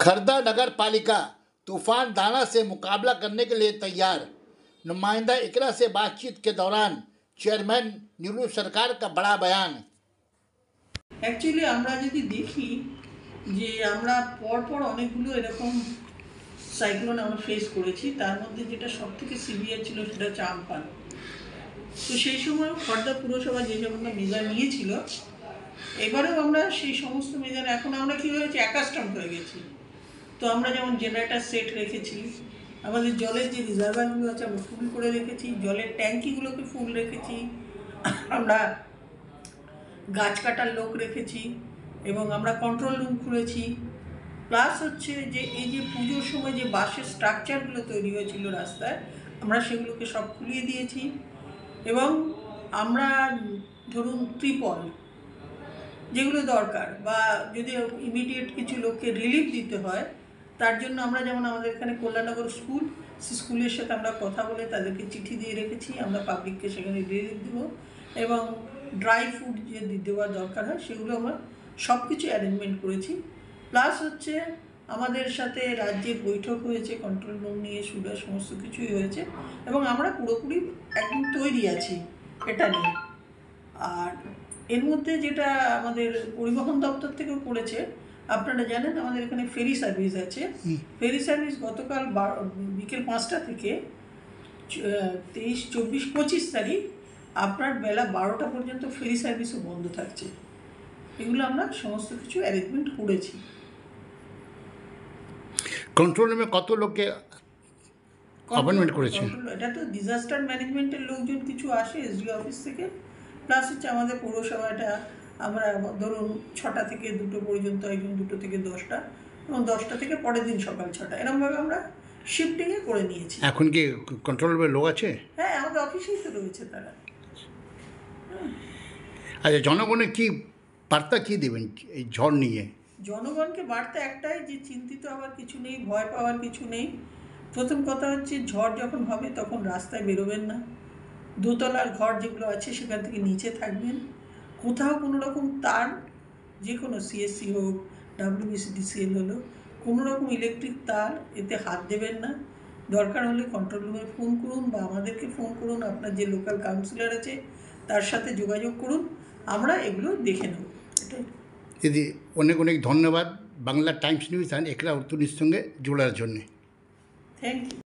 खरदा नगर पालिका तूफान दाना से मुकाबला करने के लिए तैयार। नुमाइंदा इकरा से बातचीत के दौरान चेयरमैन नीलू सरकार का बड़ा बयान। एक्चुअली আমরা যদি দেখি যে আমরা পরপর অনেকগুলো এরকম সাইক্লোন আমরা ফেস করেছি, তার মধ্যে যেটা সবথেকে সিভিয়ার ছিল সেটা হচ্ছে আমফান। তো সেই সময় খর্দা পুরসভা যে সমস্ত মেজার নিয়েছিল, এবারেও আমরা সেই সমস্ত মেজার এখন আমরা কী হয়েছে অ্যাকাস্টম হয়ে গেছি। তো আমরা যেমন জেনারেটার সেট রেখেছি, আমাদের জলের যে রিজার্ভারগুলো আছে আমরা ফুল করে রেখেছি, জলের ট্যাঙ্কিগুলোকে ফুল রেখেছি, আমরা গাছ কাটার লোক রেখেছি এবং আমরা কন্ট্রোল রুম খুলেছি। প্লাস হচ্ছে যে এই যে পুজোর সময় যে বাঁশের স্ট্রাকচারগুলো তৈরি হয়েছিল রাস্তায়, আমরা সেগুলোকে সব খুলিয়ে দিয়েছি। এবং আমরা ধরুন ত্রিপল যেগুলো দরকার বা যদি ইমিডিয়েট কিছু লোককে রিলিফ দিতে হয়, তার জন্য আমরা যেমন আমাদের এখানে কল্যাণনগর স্কুল, স্কুলের সাথে আমরা কথা বলে তাদেরকে চিঠি দিয়ে রেখেছি, আমরা পাবলিককে সেখানে রিলিফ দেবো। এবং ড্রাই ফুড যে দেওয়ার দরকার হয় সেগুলো আমরা সব কিছু অ্যারেঞ্জমেন্ট করেছি। প্লাস হচ্ছে আমাদের সাথে রাজ্যের বৈঠক হয়েছে, কন্ট্রোল রুম নিয়ে সুরা সমস্ত কিছুই হয়েছে এবং আমরা পুরোপুরি একদম তৈরি আছি এটা নিয়ে। আর এর মধ্যে যেটা আমাদের পরিবহন দপ্তর থেকেও করেছে, আপনারা জানেন আমাদের এখানে ফেরি সার্ভিস আছে। ফেরি সার্ভিস গতকাল বিকেল 5টা থেকে 23, 24, 25 তারিখ আপনার বেলা 12টা পর্যন্ত ফেরি সার্ভিসও বন্ধ থাকছে। এগুলো আমরা সমস্ত কিছু অ্যারেঞ্জমেন্ট করেছি। কন্ট্রোল রুমে কত লোককে অ্যাপয়েন্টমেন্ট করেছে? এটা তো ডিজাস্টার ম্যানেজমেন্টের লোকজন কিছু আসে এসডি অফিস থেকে, প্লাস হচ্ছে আমাদের পৌরসভাটা আমরা ধরুন 6টা থেকে 2টো পর্যন্ত, একজন 2টো থেকে 10টা এবং 10টা থেকে পরের দিন সকাল 6টা, এরকমভাবে আমরা শিফটিংয়ে করে নিয়েছি। এখন কি কন্ট্রোল রুমে লোক আছে? হ্যাঁ, আমাদের অফিসেই তো রয়েছে তারা। আচ্ছা, জনগণের কি বার্তা কী দেবেন এই ঝড় নিয়ে? জনগণকে বার্তা একটাই, যে চিন্তিত হওয়ার কিছু নেই, ভয় পাওয়ার কিছু নেই। প্রথম কথা হচ্ছে ঝড় যখন হবে তখন রাস্তায় বেরোবেন না, দোতলার ঘর যেগুলো আছে সেখান থেকে নিচে থাকবেন। কোথাও কোনো রকম তার, যে কোনো সিএসসি হোক, WBCDCL হলো, কোনো রকম ইলেকট্রিক তার এতে হাত দেবেন না। দরকার হলে কন্ট্রোল রুমে ফোন করুন বা আমাদেরকে ফোন করুন, আপনার যে লোকাল কাউন্সিলর আছে তার সাথে যোগাযোগ করুন, আমরা এগুলো দেখে নেব। এটাই দিদি, অনেক অনেক ধন্যবাদ বাংলা টাইমস নিউজ অ্যান্ড একলা উত্তর নিউজ সঙ্গে জোড়ার জন্যে। Thank you.